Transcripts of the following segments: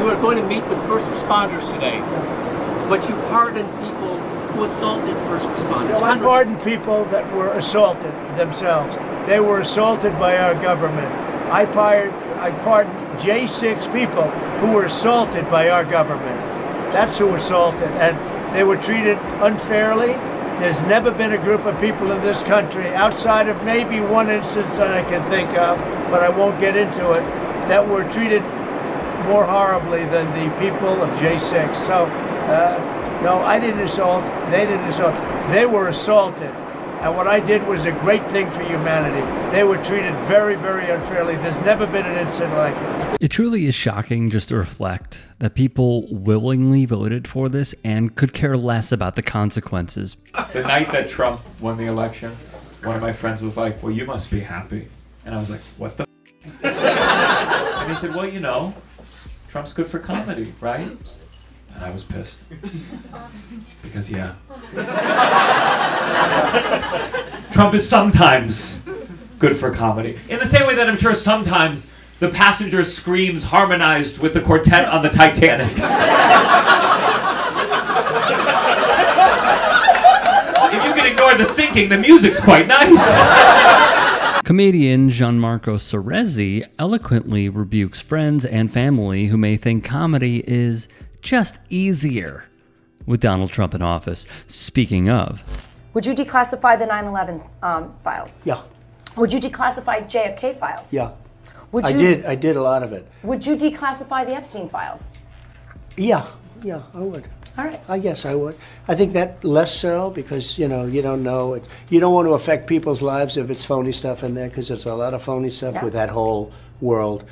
You are going to meet with first responders today, but you pardoned people who assaulted first responders. No, I pardoned people that were assaulted themselves. They were assaulted by our government. I pardoned J6 people who were assaulted by our government. That's who assaulted, and they were treated unfairly. There's never been a group of people in this country, outside of maybe one instance that I can think of, but I won't get into it, that were treated more horribly than the people of J6. So, no, I didn't assault. They didn't assault. They were assaulted. And what I did was a great thing for humanity. They were treated very, very unfairly. There's never been an incident like this. It truly is shocking just to reflect that people willingly voted for this and could care less about the consequences. The night that Trump won the election, one of my friends was like, well, you must be happy. And I was like, what the And he said, well, you know, Trump's good for comedy, right? And I was pissed. Because, yeah. Trump is sometimes good for comedy. In the same way that I'm sure sometimes the passenger screams harmonized with the quartet on the Titanic. If you can ignore the sinking, the music's quite nice. Comedian Gianmarco Soresi eloquently rebukes friends and family who may think comedy is just easier with Donald Trump in office. Speaking of, would you declassify the 9/11 files? Yeah. Would you declassify JFK files? Yeah. Would I you, did a lot of it. Would you declassify the Epstein files? Yeah, I would. All right. I guess I would. I think that less so because, you know, you don't know. You don't want to affect people's lives if it's phony stuff in there, because there's a lot of phony stuff with that whole world.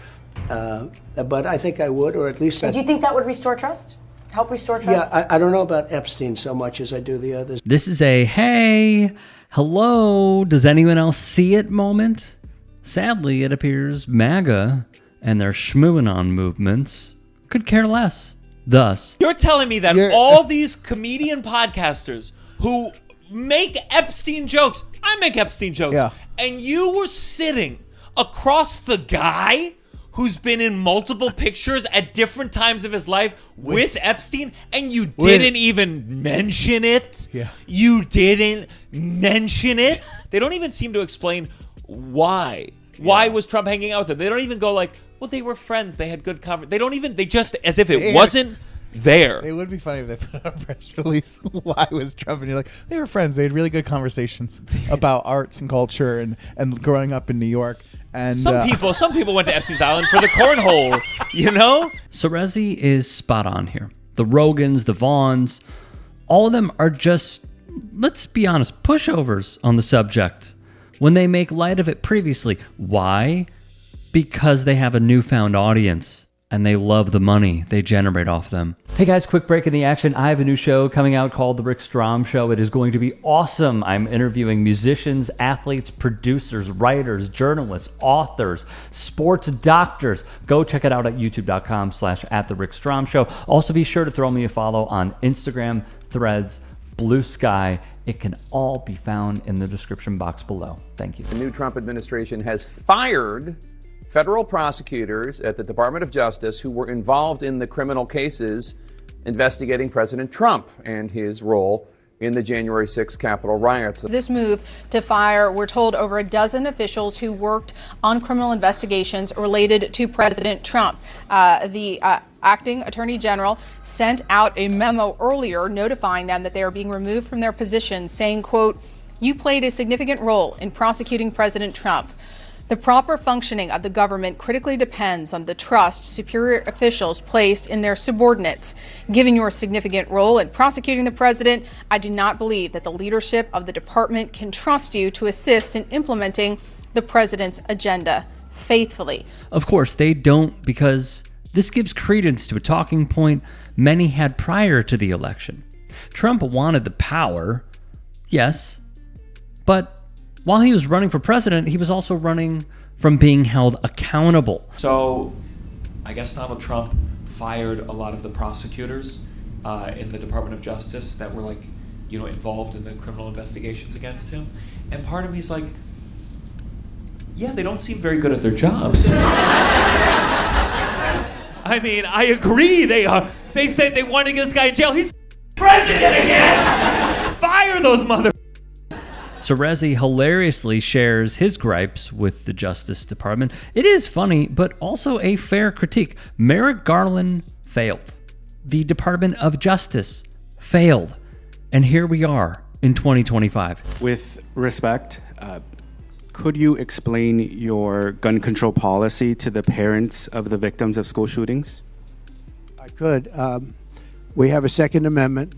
But I think I would, or at least Do you think that would restore trust? Help restore trust? Yeah, I don't know about Epstein so much as I do the others. this is a hey, hello, does anyone else see it moment? Sadly, it appears MAGA and their schmooing-on movements could care less. Thus, you're telling me that all these comedian podcasters who make Epstein jokes, I make Epstein jokes, and you were sitting across the guy who's been in multiple pictures at different times of his life with Epstein, and you didn't even mention it? Yeah. You didn't mention it? They don't even seem to explain why. Why was Trump hanging out with them? They don't even go like, well, they were friends. They had good conversation. They just, as if it wasn't there. It would be funny if they put out a press release. Why was Trump? And you're like, they were friends. They had really good conversations about arts and culture and growing up in New York. And some people went to Epstein's Island for the cornhole, you know? Soresi is spot on here. The Rogans, the Vaughns, all of them are just, let's be honest, pushovers on the subject when they make light of it previously. Why? Because they have a newfound audience and they love the money they generate off them. Hey guys, quick break in the action. I have a new show coming out called The Rick Strom Show. It is going to be awesome. I'm interviewing musicians, athletes, producers, writers, journalists, authors, sports doctors. Go check it out at youtube.com/@TheRickStromShow. Also be sure to throw me a follow on Instagram, Threads, Blue Sky. It can all be found in the description box below. Thank you. The new Trump administration has fired federal prosecutors at the Department of Justice who were involved in the criminal cases investigating President Trump and his role in the January 6th Capitol riots. This move to fire, we're told, over a dozen officials who worked on criminal investigations related to President Trump. The acting attorney general sent out a memo earlier notifying them that they are being removed from their positions, saying, quote, "You played a significant role in prosecuting President Trump. The proper functioning of the government critically depends on the trust superior officials place in their subordinates. Given your significant role in prosecuting the president, I do not believe that the leadership of the department can trust you to assist in implementing the president's agenda faithfully." Of course, they don't, because this gives credence to a talking point many had prior to the election. Trump wanted the power, yes, but while he was running for president, he was also running from being held accountable. So I guess Donald Trump fired a lot of the prosecutors in the Department of Justice that were involved in the criminal investigations against him. And part of me's like, yeah, they don't seem very good at their jobs. I mean, I agree. They said they want to get this guy in jail. He's president again. Fire those mother. Soresi hilariously shares his gripes with the Justice Department. It is funny, but also a fair critique. Merrick Garland failed. The Department of Justice failed. And here we are in 2025. With respect, could you explain your gun control policy to the parents of the victims of school shootings? I could. We have a Second Amendment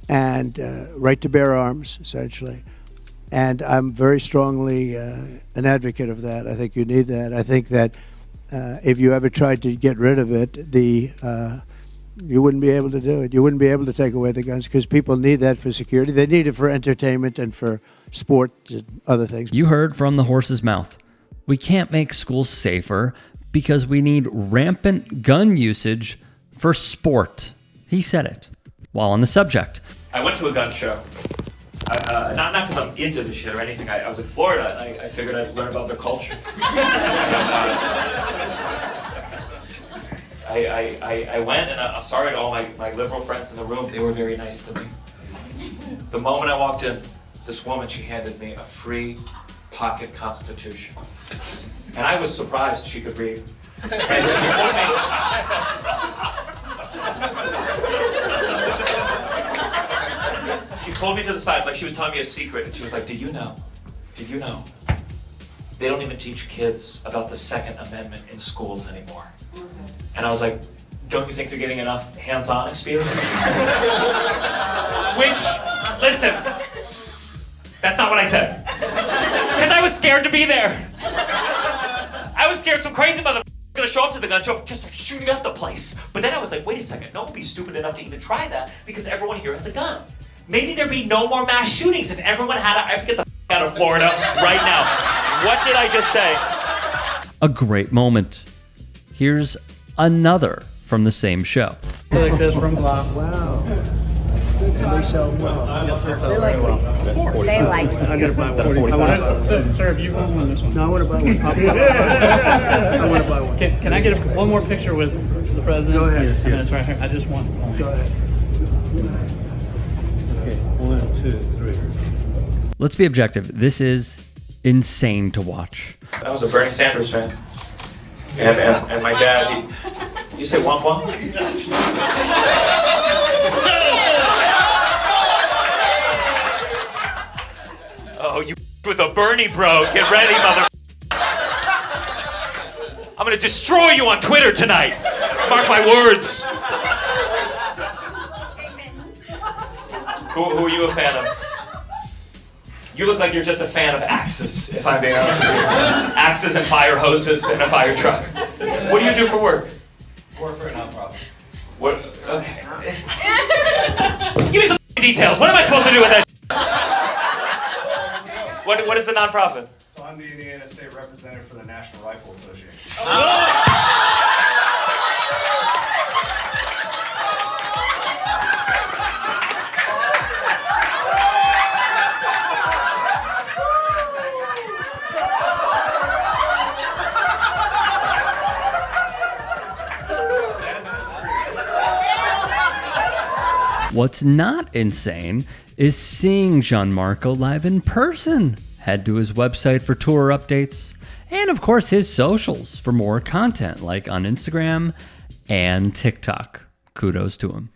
and right to bear arms, essentially. And I'm very strongly an advocate of that. I think you need that. I think that if you ever tried to get rid of it, you wouldn't be able to do it. You wouldn't be able to take away the guns because people need that for security. They need it for entertainment and for sport and other things. You heard from the horse's mouth. We can't make schools safer because we need rampant gun usage for sport. He said it. While on the subject, I went to a gun show. Not because I'm into the shit or anything. I was in Florida and I figured I'd learn about their culture. I went and I'm sorry to all my liberal friends in the room. They were very nice to me. The moment I walked in, this woman, she handed me a free pocket constitution. And I was surprised she could read. And she pulled me to the side like she was telling me a secret. And she was like, did you know, they don't even teach kids about the Second Amendment in schools anymore. And I was like, don't you think they're getting enough hands-on experience? Which, listen, that's not what I said. Because I was scared to be there. I was scared some crazy motherfucker was gonna show up to the gun show, just shooting up the place. But then I was like, wait a second, no one would be stupid enough to even try that because everyone here has a gun. Maybe there'd be no more mass shootings if everyone had a, get the out of Florida right now. What did I just say? a great moment. Here's another from the same show. Like this from Glock. Wow. And they sell well. Yes, sir. They like me. They like I'm going to buy one. Sir, if you want one, this one. No, I want to buy one. I want to buy one. Can I get one more picture with the president? Go ahead. And it's right here. I just want. Go ahead. Okay, 1, 2, 3. Let's be objective. This is insane to watch. I was a Bernie Sanders fan. And my dad, you say womp womp? Oh, you with a Bernie bro. Get ready, mother. I'm gonna destroy you on Twitter tonight. Mark my words. Who are you a fan of? You look like you're just a fan of axes, if I'm being honest with you. Axes and fire hoses and a fire truck. What do you do for work? Work for a nonprofit. What? Okay. Give me some details. What am I supposed to do with that? What is the nonprofit? So I'm the Indiana State Representative for the National Rifle Association. What's not insane is seeing Gianmarco live in person. Head to his website for tour updates, and of course his socials for more content like on Instagram and TikTok. Kudos to him.